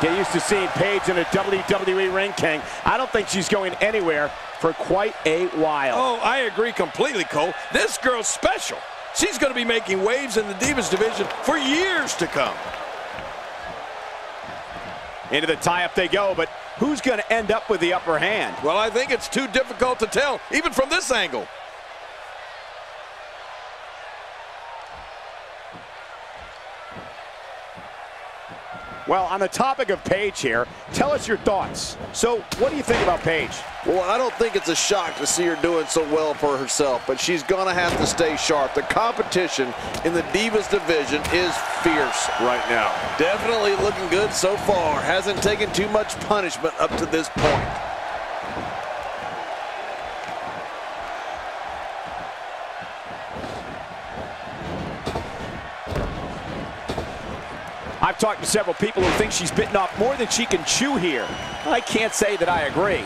Get used to seeing Paige in a WWE ring, King. I don't think she's going anywhere for quite a while. Oh, I agree completely, Cole. This girl's special. She's going to be making waves in the Divas division for years to come. Into the tie-up they go, but who's going to end up with the upper hand? Well, I think it's too difficult to tell, even from this angle. Well, on the topic of Paige here, tell us your thoughts. So, what do you think about Paige? Well, I don't think it's a shock to see her doing so well for herself, but she's going to have to stay sharp. The competition in the Divas division is fierce right now. Definitely looking good so far. Hasn't taken too much punishment up to this point. I've talked to several people who think she's bitten off more than she can chew here. I can't say that I agree.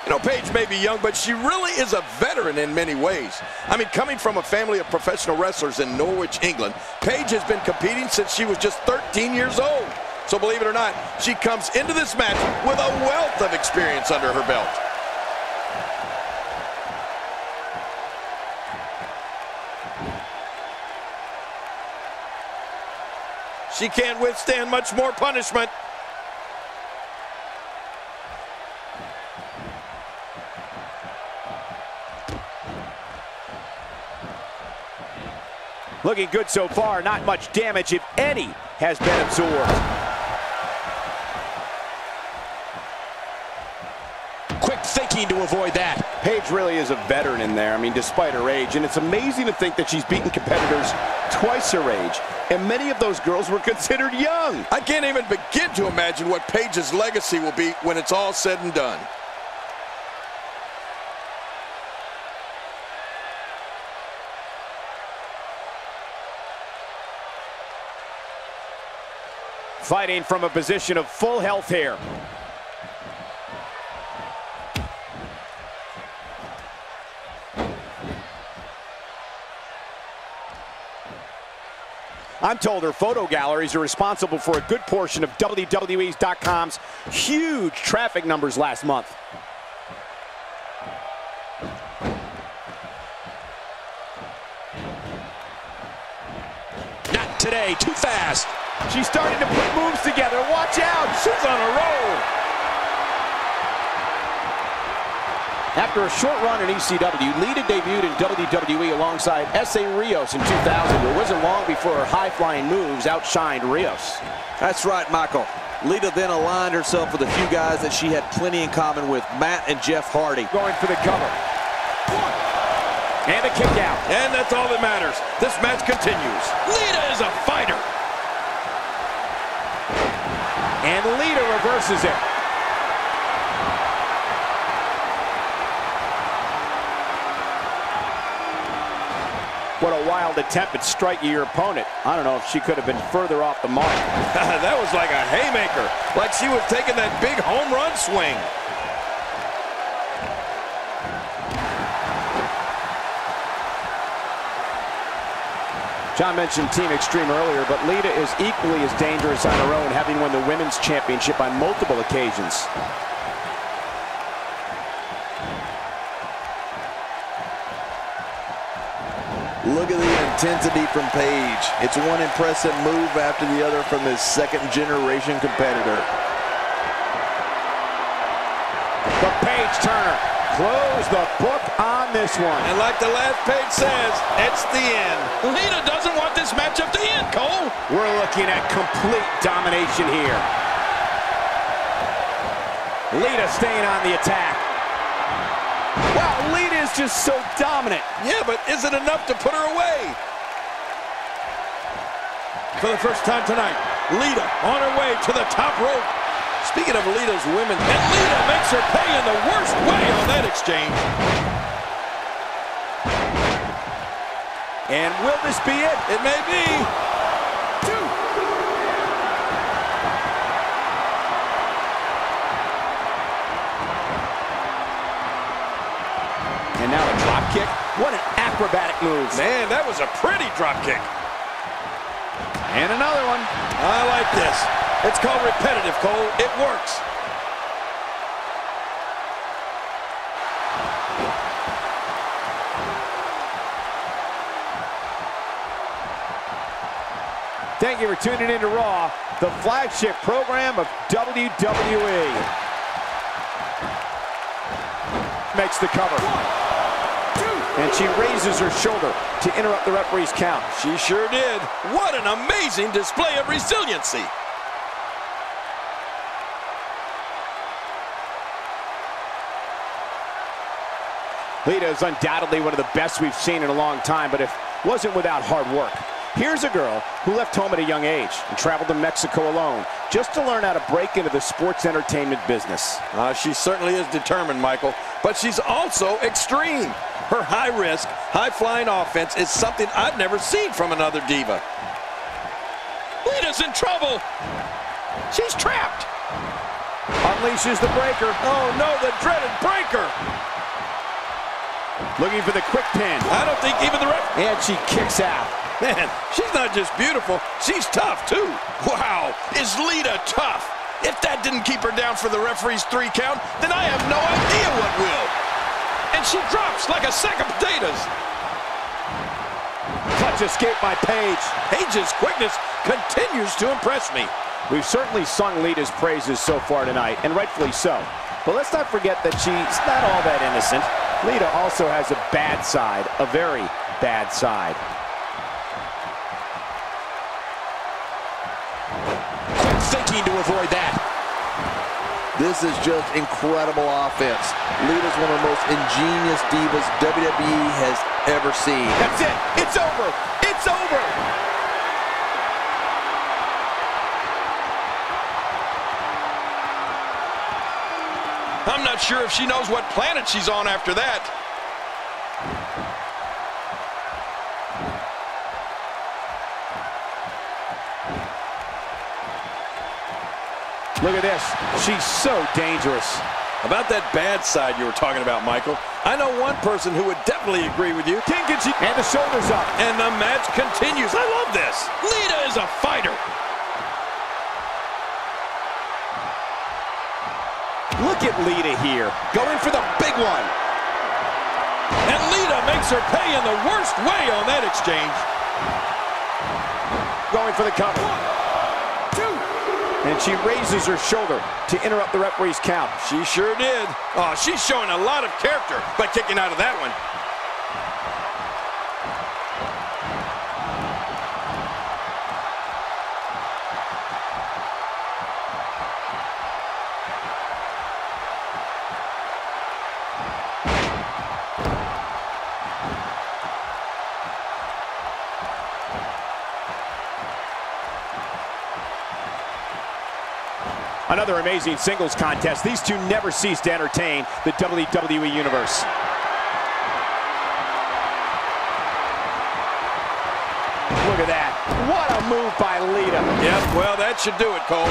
You know, Paige may be young, but she really is a veteran in many ways. I mean, coming from a family of professional wrestlers in Norwich, England, Paige has been competing since she was just 13 years old. So believe it or not, she comes into this match with a wealth of experience under her belt. She can't withstand much more punishment. Looking good so far. Not much damage, if any, has been absorbed. Quick thinking to avoid that. Paige really is a veteran in there, I mean, despite her age. And it's amazing to think that she's beaten competitors twice her age. And many of those girls were considered young. I can't even begin to imagine what Paige's legacy will be when it's all said and done. Fighting from a position of full health here. I'm told her photo galleries are responsible for a good portion of WWE's.com's huge traffic numbers last month. Not today, too fast. She's starting to put moves together. Watch out, she's on a roll. After a short run in ECW, Lita debuted in WWE alongside S.A. Rios in 2000. It wasn't long before her high-flying moves outshined Rios. That's right, Michael. Lita then aligned herself with a few guys that she had plenty in common with, Matt and Jeff Hardy. Going for the cover. And a kick out. And that's all that matters. This match continues. Lita is a fighter. And Lita reverses it. What a wild attempt at striking your opponent. I don't know if she could have been further off the mark. That was like a haymaker, like she was taking that big home run swing. John mentioned Team Extreme earlier, but Lita is equally as dangerous on her own, having won the Women's Championship on multiple occasions. Look at the intensity from Paige. It's one impressive move after the other from this second-generation competitor. The Paige Turner. Close the book on this one. And like the last page says, it's the end. Lita doesn't want this matchup to end, Cole. We're looking at complete domination here. Lita staying on the attack. Wow, Lita is just so dominant. Yeah, but is it enough to put her away? For the first time tonight, Lita on her way to the top rope. Speaking of Lita's women, and Lita makes her pay in the worst way on that exchange. And will this be it? It may be. Two. And now a drop kick. What an acrobatic move. Man, that was a pretty drop kick. And another one. I like this. It's called repetitive, Cole. It works. Thank you for tuning in to Raw, the flagship program of WWE. Makes the cover. 1, 2. And she raises her shoulder to interrupt the referee's count. She sure did. What an amazing display of resiliency. Lita is undoubtedly one of the best we've seen in a long time, but it wasn't without hard work. Here's a girl who left home at a young age and traveled to Mexico alone just to learn how to break into the sports entertainment business. She certainly is determined, Michael, but she's also extreme. Her high-risk, high-flying offense is something I've never seen from another diva. Lita's in trouble. She's trapped. Unleashes the breaker. Oh, no, the dreaded breaker. Looking for the quick pin. I don't think even the ref... And she kicks out. Man, she's not just beautiful, she's tough, too. Wow, is Lita tough? If that didn't keep her down for the referee's 3 count, then I have no idea what will. And she drops like a sack of potatoes. Clutch escape by Paige. Paige's quickness continues to impress me. We've certainly sung Lita's praises so far tonight, and rightfully so. But let's not forget that she's not all that innocent. Lita also has a bad side, a very bad side. Quick thinking to avoid that. This is just incredible offense. Lita's one of the most ingenious divas WWE has ever seen. That's it. It's over. It's over. I'm not sure if she knows what planet she's on after that. Look at this. She's so dangerous. About that bad side you were talking about, Michael, I know one person who would definitely agree with you. And the shoulders up. And the match continues. I love this. Lita is a fighter. Look at Lita here. Going for the big one. And Lita makes her pay in the worst way on that exchange. Going for the cover. 1, 2. And she raises her shoulder to interrupt the referee's count. She sure did. Oh, she's showing a lot of character by kicking out of that one. Another amazing singles contest. These two never cease to entertain the WWE Universe. Look at that. What a move by Lita. Yep, well, that should do it, Cole.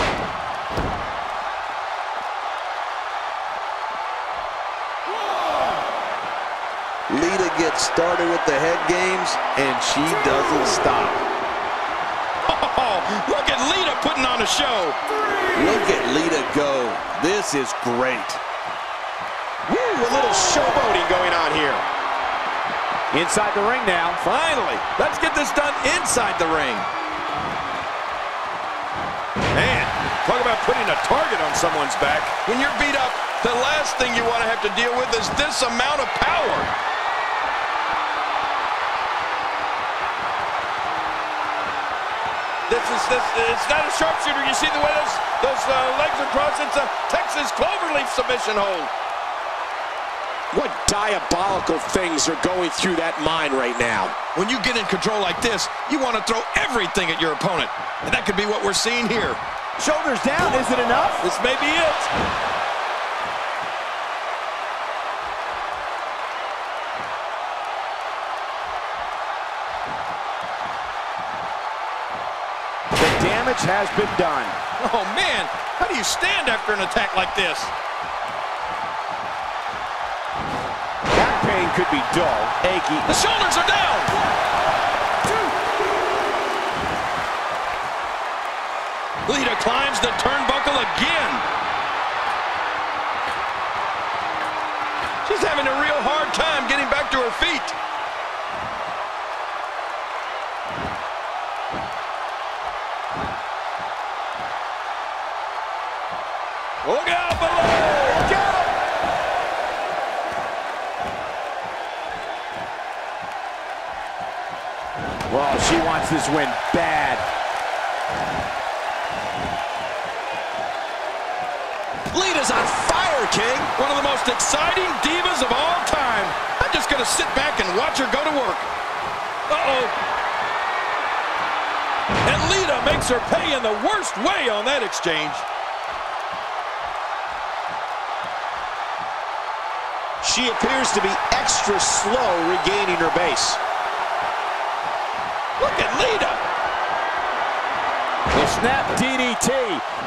Lita gets started with the head games, and she doesn't stop. Oh, look at Lita putting on a show. Look at Lita go. This is great. Woo, a little showboating going on here. Inside the ring now. Finally, let's get this done inside the ring. Man, talk about putting a target on someone's back. When you're beat up, the last thing you want to have to deal with is this amount of power. It's not a sharpshooter. You see the way those legs are crossed? It's a Texas cloverleaf submission hold. What diabolical things are going through that mind right now? When you get in control like this, you want to throw everything at your opponent. And that could be what we're seeing here. Shoulders down, is it enough? This may be it. Damage has been done. Oh, man. How do you stand after an attack like this? Back pain could be dull, achy. The shoulders are down. 1, 2. Lita climbs the turnbuckle again. She's having a real hard time getting back to her feet. Look out below! Look out! Well, she wants this win bad. Lita's on fire, King. One of the most exciting divas of all time. I'm just going to sit back and watch her go to work. Uh-oh. And Lita makes her pay in the worst way on that exchange. She appears to be extra slow regaining her base. Look at Lita. The snap DDT.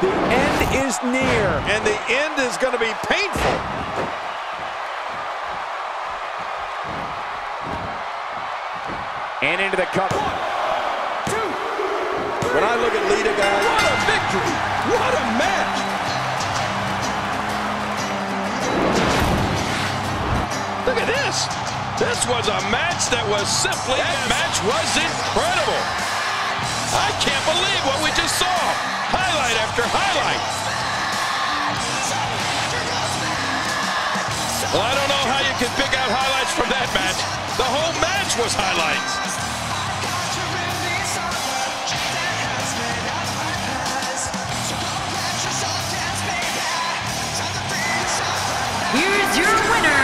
The end is near. And the end is going to be painful. And into the cover. 1, 2. When I look at Lita, guys, What a victory. What a match. Look at this. This was a match that was simply, that match was incredible. I can't believe what we just saw. Highlight after highlight. Well, I don't know how you can pick out highlights from that match. The whole match was highlights. Here's your winner,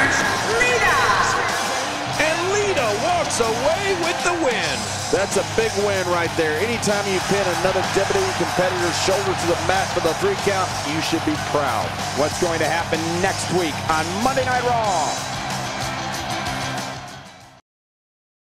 Lita. And Lita walks away with the win. that's a big win right there. Anytime you pin another WWE competitor's shoulder to the mat for the 3 count, you should be proud. What's going to happen next week on Monday Night Raw?